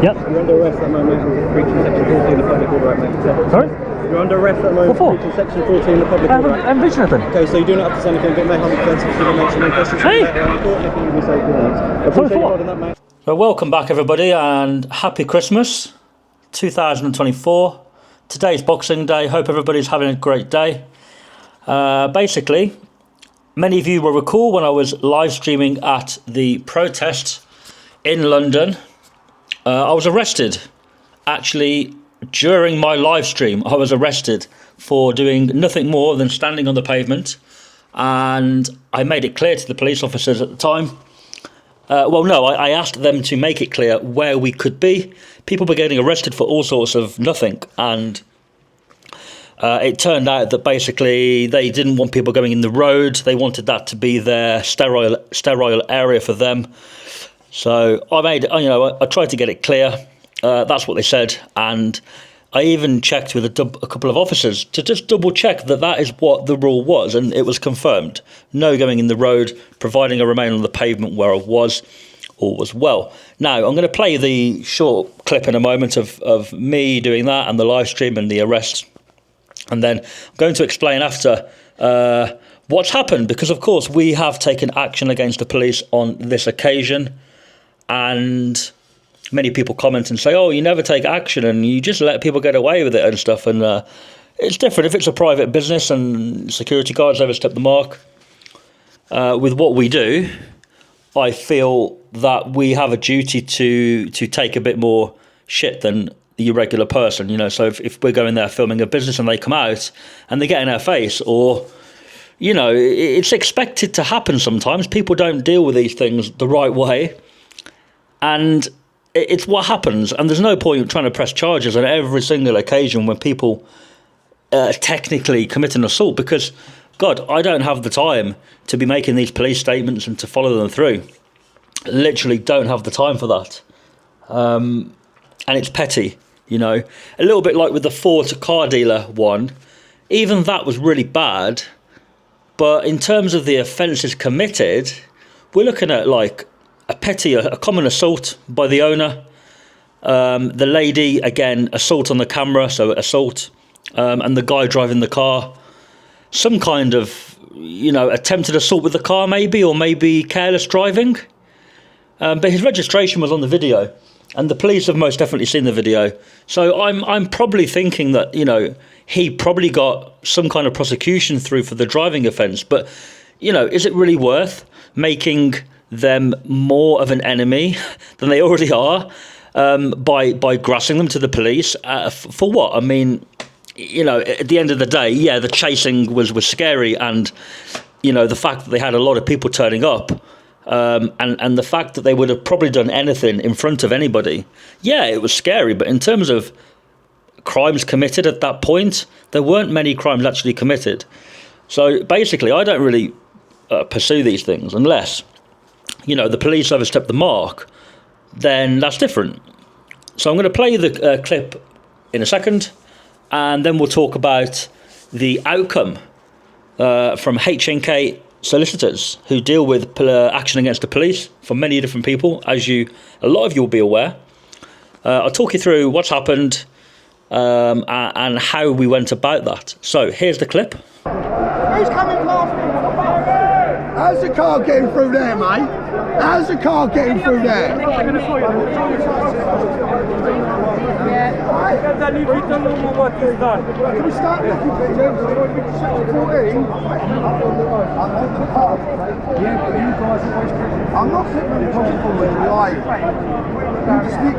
Yep. You're under arrest at the moment for breaching section 14 of the Public Order Act, mate. Sorry? You're under arrest at the moment for breaching section 14 of the Public Order Act. I haven't breached anything. Okay, so you do not have to say anything, but may harm defence if you don't mention any questions. Hey! Sorry for what? So welcome back everybody and happy Christmas 2024. Today's Boxing Day. Hope everybody's having a great day. Basically, many of you will recall when I was live streaming at the protest in London, I was arrested. Actually, during my live stream, I was arrested for doing nothing more than standing on the pavement, and I made it clear to the police officers at the time. I asked them to make it clear where we could be. People were getting arrested for all sorts of nothing, and it turned out that basically they didn't want people going in the road. They wanted that to be their sterile area for them. So I tried to get it clear. That's what they said, and I even checked with a couple of officers to just double check that that is what the rule was, and it was confirmed. No going in the road, providing I remain on the pavement where I was. All was well. Now, I'm going to play the short clip in a moment of me doing that and the live stream and the arrest. And then I'm going to explain after what's happened, because, of course, we have taken action against the police on this occasion. And many people comment and say, oh, you never take action and you just let people get away with it and stuff. And it's different if it's a private business and security guards overstep the mark. With what we do, I feel that we have a duty to take a bit more shit than the irregular person, you know. So if we're going there filming a business and they come out and they get in our face, or, you know, it's expected to happen sometimes. People don't deal with these things the right way, and it's what happens. And there's no point trying to press charges on every single occasion when people technically commit an assault, because, God, I don't have the time to be making these police statements and to follow them through. Literally don't have the time for that. And it's petty, you know. A little bit like with the Ford car dealer one. Even that was really bad. But in terms of the offences committed, we're looking at like a common assault by the owner. The lady, again, assault on the camera, so assault. And the guy driving the car, some kind of, you know, attempted assault with the car maybe, or maybe careless driving. But his registration was on the video, and the police have most definitely seen the video. So I'm probably thinking that, you know, he probably got some kind of prosecution through for the driving offence. But, you know, is it really worth making them more of an enemy than they already are by grassing them to the police? For what? I mean, you know, at the end of the day, yeah, the chasing was scary, and, you know, the fact that they had a lot of people turning up, and the fact that they would have probably done anything in front of anybody, yeah, it was scary. But in terms of crimes committed at that point, there weren't many crimes actually committed. So basically, I don't really pursue these things unless, you know, the police overstep the mark. Then that's different. So I'm going to play the clip in a second, and then we'll talk about the outcome from HNK solicitors, who deal with action against the police for many different people, as a lot of you will be aware. I'll talk you through what's happened and how we went about that. So here's the clip. Who's coming past me? How's the car getting through there, mate? How's the car getting through there? That if you don't know what is done. Can we start looking for section 14? Yeah, but you guys always keep... I'm not putting any problem forward, lie. You just nick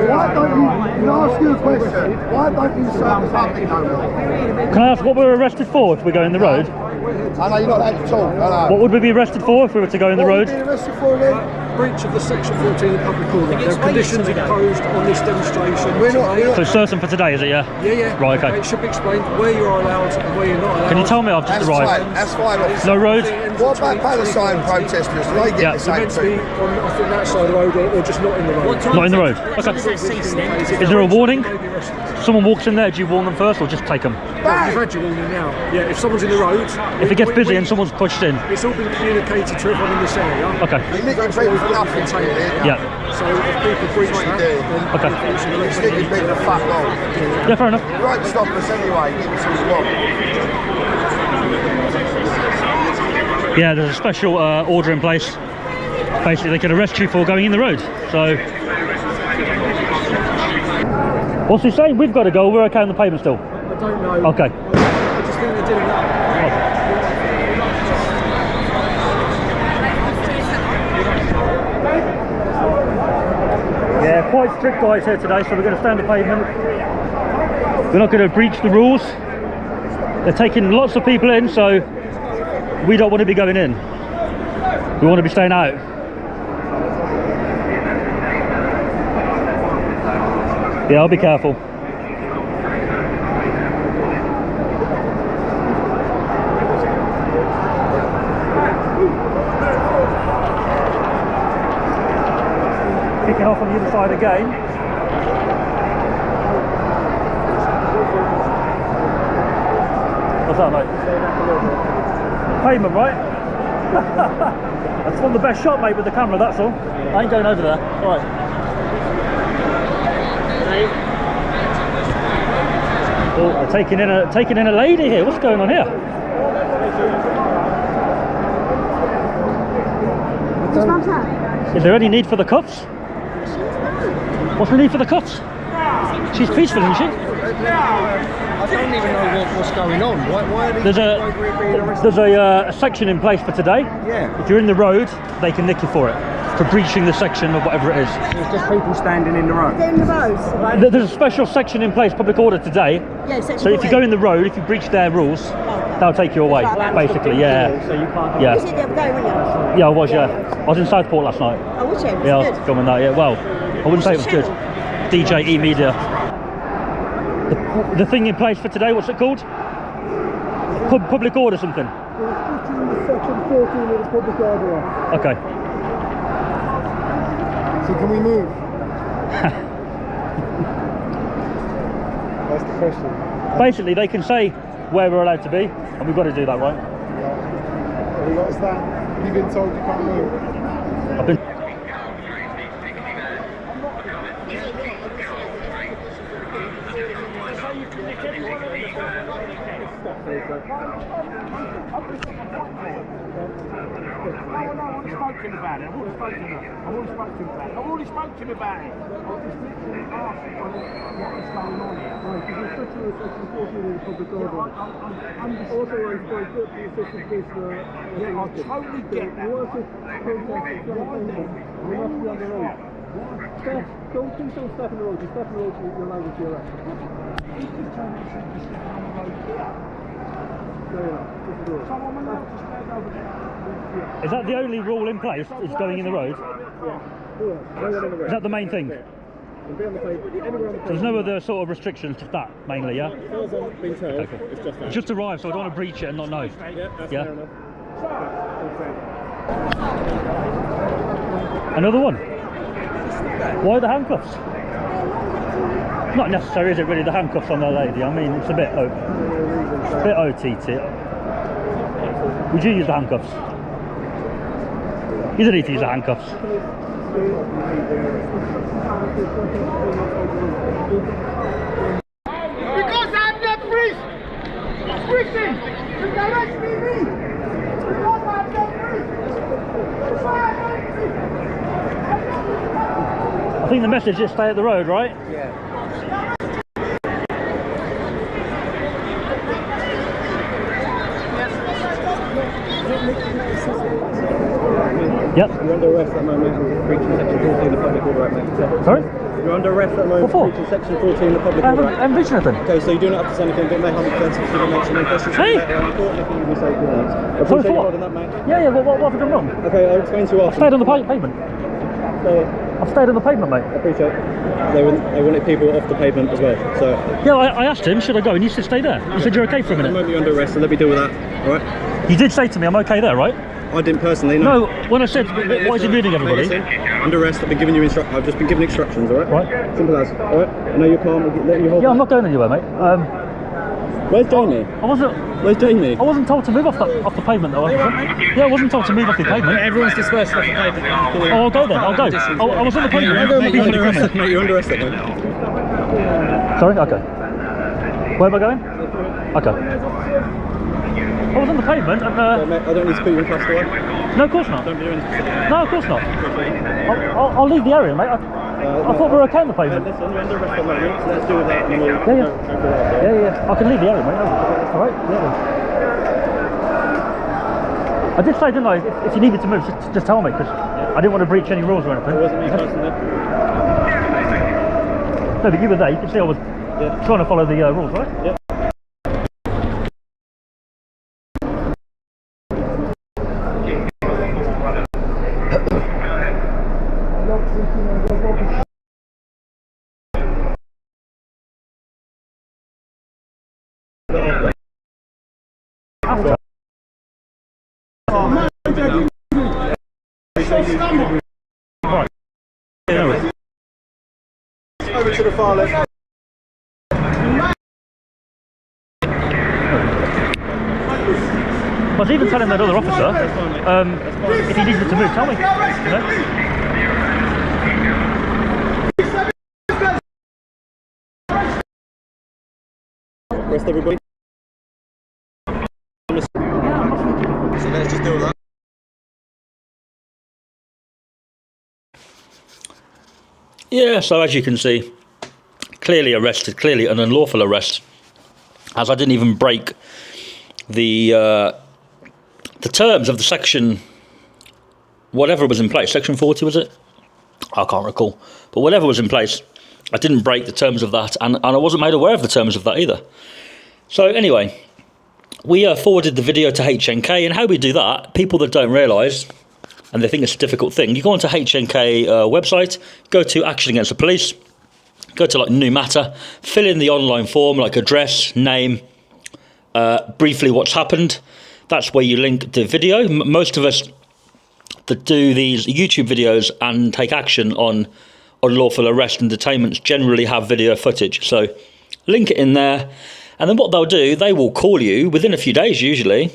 Why don't you, can I ask you a question? Why don't you serve public no more? Can I ask what we're arrested for if we go in the road? I know you're not allowed to talk, I know. What would we be arrested for if we were to go in the road? What would we be arrested for then? Breach of the section 14 of public order. There are conditions imposed on this demonstration. We're not. So certain for today, is it, yeah? Yeah. Right, okay. It should be explained where you are allowed and where you're not allowed. Can you tell me I've just arrived? That's fine. No road? What about Palestine protesters? Do they get the same Meant to be treatment? on, I think, that side of the road, or just not in the road. Not in the road. Okay. Is there a warning? someone walks in there, do you warn them first or just take them? Well, you've had your warning now. Yeah, if someone's in the road... If it gets busy and someone's pushed in? It's all been communicated to everyone in this area. Okay. You're nicking people for nothing, Yeah. So if people breach that, then Okay. You're sticking people to fuck off. Yeah, fair enough. You won't stop us anyway, give us what you want. Yeah, there's a special order in place. Basically, they can arrest you for going in the road. So, what's he saying? We've got to go. We're okay on the pavement still. I don't know. Okay. I just think they're doing that. Yeah, quite strict guys here today, so we're going to stand the pavement. We're not going to breach the rules. They're taking lots of people in, so we don't want to be going in. We want to be staying out. Yeah, I'll be careful. Kicking off on the other side again. What's that, mate? Pavement, right? I just want the best shot, mate, with the camera, that's all. I ain't going over there. All right. Oh, they're taking in a lady here. What's going on here? Is there any need for the cuffs? What's the need for the cuffs? She's peaceful, isn't she? I don't even know what's going on. Why are these There's a section in place for today. Yeah. If you're in the road, they can nick you for it. For breaching the section of whatever it is. It's just people standing in the road. In the road. Right? There's a special section in place, public order today. Yeah, section So if you 14. go in the road, if you breach their rules, they'll take you away, basically, yeah. So you can't. Yeah. You said the other day, weren't you? Yeah, I was, yeah. I was in Southport last night. Oh, was you? Was Yeah, I it was good? filming that, yeah. Well, I wouldn't say it was good. DJ E-Media. The thing in place for today, what's it called? Public order something? Section 14 of the public order. Okay. So can we move? That's the question. Basically, they can say where we're allowed to be, and we've got to do that, right? Yeah. What is that? You've been told you can't move. I've been... Don't step in the road. You step in the road, you're liable to arrest. Is that the only rule in place, is going in the road? Yeah. Is that the main thing? Be on the pavement, anywhere on the So there's no other sort of restrictions to that, mainly, yeah? As far as I've been told, Okay. it's just that. It's just arrived, so I don't want to breach it and not know. Yeah, that's Yeah. fair enough. Another one. Why the handcuffs? Not necessary, is it really, the handcuffs on that lady? I mean, it's a bit OTT. Would you use the handcuffs? You don't need to use the handcuffs. Because I'm the priest! Preaching! You can arrest me! Because I'm the priest! I think the message is stay at the road, right? Yep. You're under arrest at the moment for breaching section 14 of the public order act, mate. Sorry? You're under arrest at the moment What for? for breaching section 14 of the public I order haven't, act. I haven't breached anything. Okay, so you do not have to say anything, but it may harm the defence if you don't mention any questions. Hey! Later on in court, anything you can say, you know. I Sorry, appreciate for you what? holding that, mate. Yeah, what have I done wrong? Okay, I'll explain to you after. Stayed on the pavement. So, I've stayed on the pavement, mate. I appreciate they wanted people off the pavement as well. So, Yeah, I asked him, should I go? And you said stay there. You said you're okay for a at the minute. moment you're under arrest, so let me deal with that. Alright? You did say to me, I'm okay there, right? I didn't personally. No, when I said, why is he moving everybody? Listen, under arrest. I've been giving you I've just been given instructions. All right. Right. Simple as. All right. I know you're calm. Letting you hold. Yeah, I'm not going anywhere, mate. Where's Jamie? Where's Jamie? I wasn't told to move off the pavement, though. Yeah, I wasn't told to move off the pavement. Everyone's dispersed off the pavement. Oh, I'll go then. I'll go. I was on the pavement. Mate, you're under arrest. Mate, you're under arrest, mate. Sorry. Okay. Where am I going? Okay. I was on the pavement and... Mate, I don't need to put you in custody. No, of course not. Don't be doing this. No, of course not. I'll leave the area, mate. I thought we were okay on the pavement. Listen, you're under arrest at the moment, so let's deal with that. And then we'll Yeah. I can leave the area, mate. All right. Yeah. I did say, didn't I? If you needed to move, just tell me, because I didn't want to breach any rules or anything. It wasn't me personally. No, but you were there. You could see I was trying to follow the rules, right? Yeah. Over to the far left. I was even telling that other officer, if he needed to move, tell me. You know? Rest everybody. So let's just do that. Yeah, so as you can see, clearly arrested, clearly an unlawful arrest, as I didn't even break the terms of the section, whatever was in place, section 40 was it? I can't recall, but whatever was in place, I didn't break the terms of that, and I wasn't made aware of the terms of that either. So anyway, we forwarded the video to HNK, and how we do that, people that don't realise, and they think it's a difficult thing, you go onto HNK website, go to Action Against the Police, go to like New Matter, fill in the online form like address, name, briefly what's happened. That's where you link the video. Most of us that do these YouTube videos and take action on unlawful arrest and detainments generally have video footage. So link it in there, and then what they'll do, they will call you within a few days usually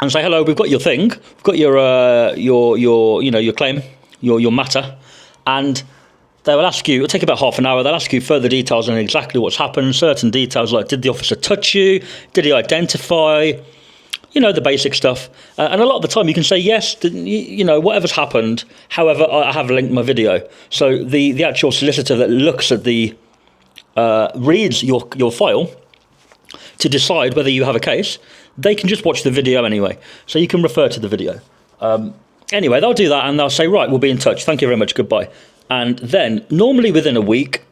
and say, hello, we've got your thing, we've got your claim, your matter, and they will ask you, it'll take about half an hour, they'll ask you further details on exactly what's happened, certain details like, did the officer touch you, did he identify, the basic stuff, and a lot of the time you can say yes, whatever's happened. However, I have linked my video, so the actual solicitor that looks at the reads your file to decide whether you have a case, they can just watch the video anyway, so you can refer to the video. Anyway, they'll do that and they'll say, right, we'll be in touch, thank you very much, goodbye. And then normally within a week,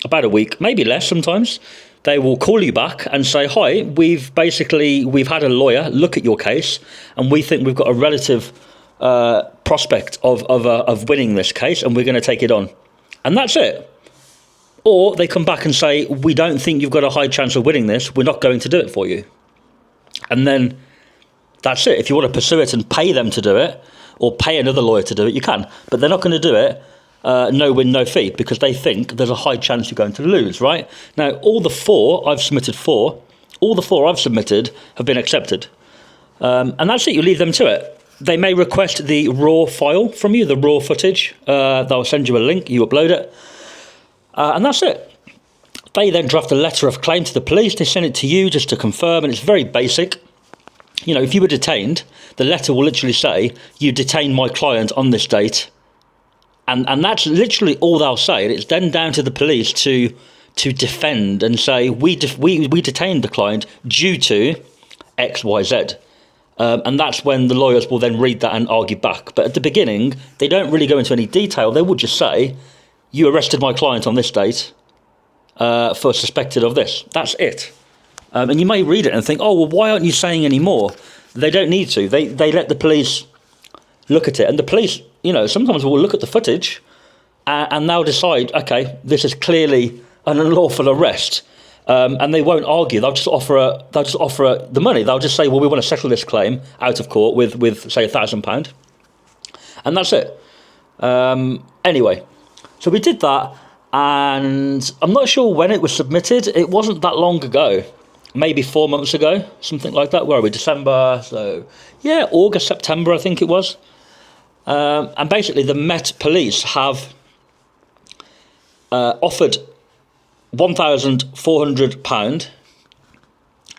about a week, maybe less sometimes, they will call you back and say, hi, we've had a lawyer look at your case and we think we've got a relative prospect of winning this case and we're going to take it on. And that's it. Or they come back and say, we don't think you've got a high chance of winning this, we're not going to do it for you. And then that's it. If you want to pursue it and pay them to do it, or pay another lawyer to do it, you can. But they're not going to do it no win, no fee, because they think there's a high chance you're going to lose, right? Now, all the four I've submitted have been accepted. And that's it, you leave them to it. They may request the raw file from you, the raw footage. They'll send you a link, you upload it. And that's it. They then draft a letter of claim to the police, they send it to you just to confirm, and it's very basic. If you were detained, the letter will literally say, you detained my client on this date. And that's literally all they'll say. And it's then down to the police to defend and say, we detained the client due to X, Y, Z. And that's when the lawyers will then read that and argue back. But at the beginning, they don't really go into any detail. They would just say, you arrested my client on this date for suspected of this. That's it. And you may read it and think, oh, well, why aren't you saying any more? They don't need to. They let the police look at it. And the police, sometimes will look at the footage and they'll decide, okay, this is clearly an unlawful arrest. and they won't argue. They'll just offer the money. They'll just say, well, we want to settle this claim out of court with say £1,000, and that's it. Anyway, so we did that, and I'm not sure when it was submitted. It wasn't that long ago, maybe 4 months ago, something like that. Where are we? December, so yeah, August, September, I think it was. And basically, the Met Police have offered £1,400.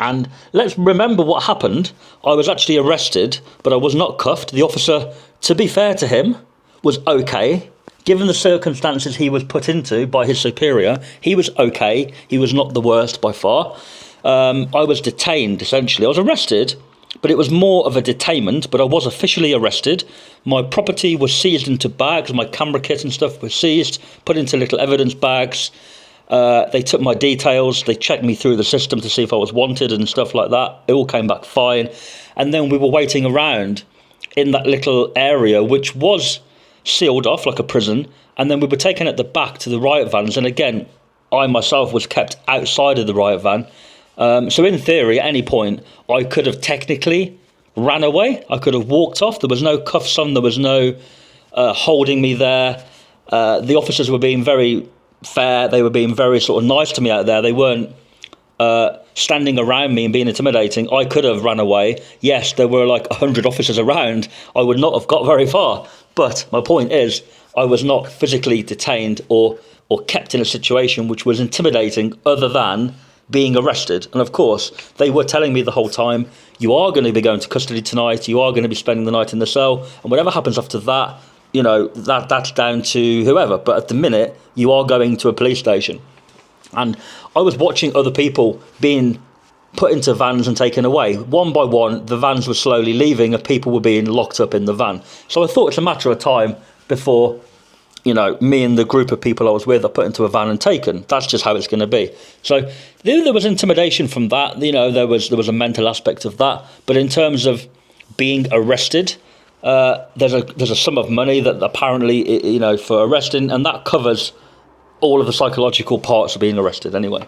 And let's remember what happened. I was actually arrested, but I was not cuffed. The officer, to be fair to him, was okay. Given the circumstances he was put into by his superior, he was okay. He was not the worst by far. I was detained, essentially. I was arrested, but it was more of a detainment, but I was officially arrested. My property was seized into bags. My camera kit and stuff was seized, put into little evidence bags. They took my details. They checked me through the system to see if I was wanted and stuff like that. It all came back fine. And then we were waiting around in that little area, which was sealed off like a prison. And then we were taken at the back to the riot vans. And again, I myself was kept outside of the riot van. So in theory, at any point, I could have technically ran away. I could have walked off. There was no cuffs on. There was no holding me there. The officers were being very fair. They were being very sort of nice to me out there. They weren't standing around me and being intimidating. I could have run away. Yes, there were like 100 officers around. I would not have got very far. But my point is, I was not physically detained or kept in a situation which was intimidating other than being arrested. And of course, they were telling me the whole time, you are going to be going to custody tonight. You are going to be spending the night in the cell. And whatever happens after that, you know, that's down to whoever. But at the minute, you are going to a police station. And I was watching other people being put into vans and taken away. One by one, the vans were slowly leaving and people were being locked up in the van. So I thought it's a matter of time before, you know, me and the group of people I was with are put into a van and taken. That's just how it's going to be. So there was intimidation from that. You know, there was a mental aspect of that. But in terms of being arrested, there's a sum of money that apparently, you know, for arresting, and that covers all of the psychological parts of being arrested anyway.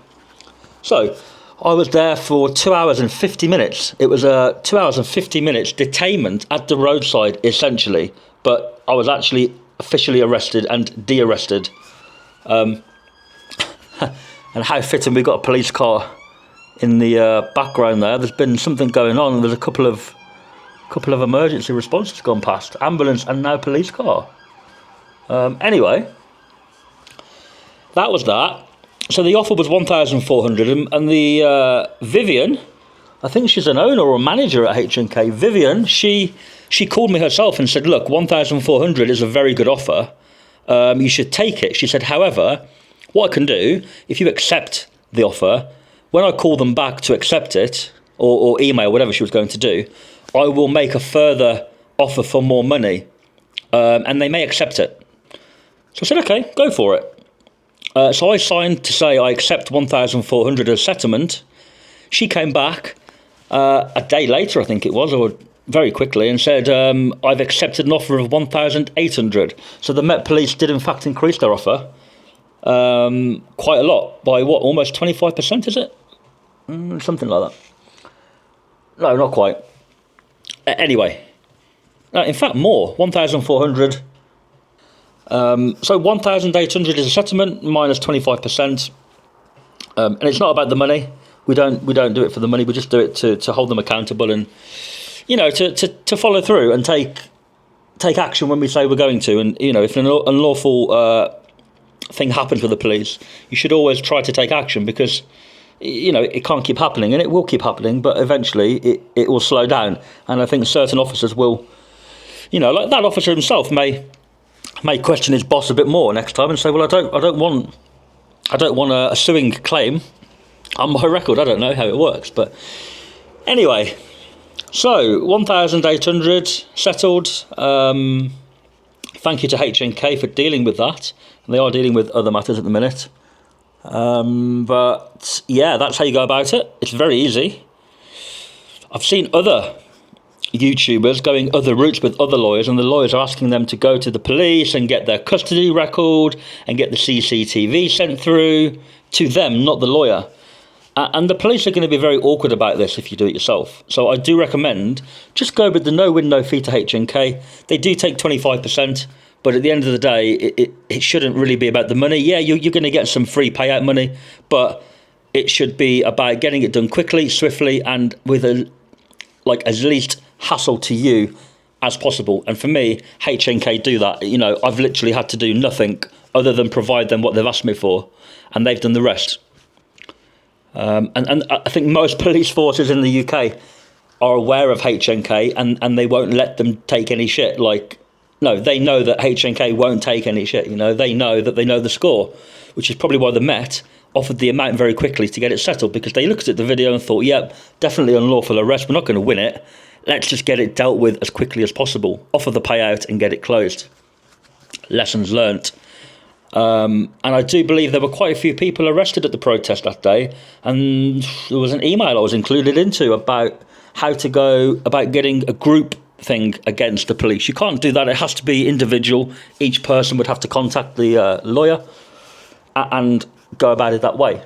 So I was there for 2 hours and 50 minutes. It was a 2 hours and 50 minutes detainment at the roadside, essentially. But I was actually officially arrested and de-arrested. And how fitting, we got a police car in the background there. There's been something going on. There's a couple of emergency responses gone past. Ambulance and now police car. Anyway, that was that. So the offer was 1,400, and the Vivian, I think she's an owner or a manager at H&K. Vivian, she called me herself and said, look, 1,400 is a very good offer. You should take it. She said, however, what I can do, if you accept the offer, when I call them back to accept it, or email, whatever she was going to do, I will make a further offer for more money, and they may accept it. So I said, okay, go for it. So I signed to say I accept 1,400 as settlement. She came back a day later, I think it was, or very quickly, and said, I've accepted an offer of 1,800. So the Met Police did in fact increase their offer quite a lot, by what, almost 25%, is it? Something like that. No, not quite. Anyway, in fact more, 1,400. So 1,800 is a settlement minus 25%, and it's not about the money. We don't do it for the money. We just do it to hold them accountable and, you know, to follow through and take action when we say we're going to. And, you know, if an unlawful thing happens with the police, you should always try to take action, because, you know, it can't keep happening, and it will keep happening, but eventually it will slow down. And I think certain officers will, you know, like that officer himself may question his boss a bit more next time and say, well, I don't want a suing claim on my record. I don't know how it works, but anyway, so 1,800 settled. Thank you to H&K for dealing with that. They are dealing with other matters at the minute, but yeah, that's how you go about it. It's very easy. I've seen other YouTubers going other routes with other lawyers, and the lawyers are asking them to go to the police and get their custody record and get the CCTV sent through to them, not the lawyer. And the police are going to be very awkward about this if you do it yourself. So I do recommend just go with the no win, no fee to HNK. They do take 25%, but at the end of the day, it shouldn't really be about the money. Yeah, you're going to get some free payout money, but it should be about getting it done quickly, swiftly, and with as least hassle to you as possible. And for me, HNK do that. You know, I've literally had to do nothing other than provide them what they've asked me for, and they've done the rest. And I think most police forces in the UK are aware of HNK, and they won't let them take any shit. No, they know that HNK won't take any shit. You know, they know that they know the score, which is probably why the Met offered the amount very quickly to get it settled, because they looked at the video and thought, yep, definitely unlawful arrest. We're not going to win it. Let's just get it dealt with as quickly as possible. Offer the payout and get it closed. Lessons learnt. And I do believe there were quite a few people arrested at the protest that day, and there was an email I was included into about how to go about getting a group thing against the police. You can't do that. It has to be individual. Each person would have to contact the lawyer and go about it that way.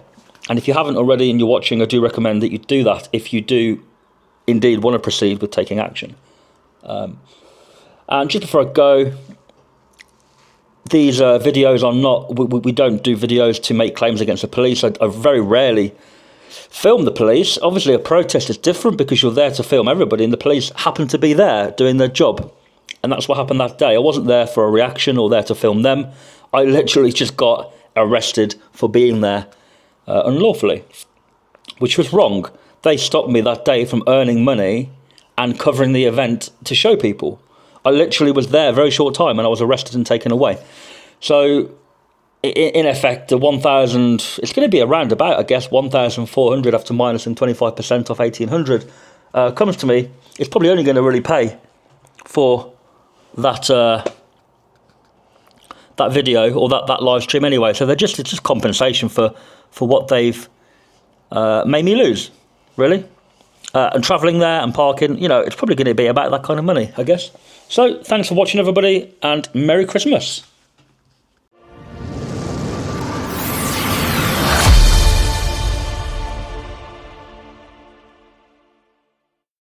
And if you haven't already and you're watching, I do recommend that you do that if you do indeed want to proceed with taking action. And just before I go, these videos are not, we don't do videos to make claims against the police. I very rarely film the police. Obviously a protest is different because you're there to film everybody, and the police happen to be there doing their job. And that's what happened that day. I wasn't there for a reaction or there to film them. I literally just got arrested for being there unlawfully, which was wrong. They stopped me that day from earning money and covering the event to show people. I literally was there a very short time and I was arrested and taken away. So in effect, the 1,000, it's going to be around about, I guess, 1,400 after minusing 25% off 1,800 comes to me. It's probably only going to really pay for that that video or that live stream anyway. So it's just compensation for what they've made me lose, really. And travelling there and parking, you know, it's probably going to be about that kind of money, I guess. So thanks for watching, everybody, and Merry Christmas.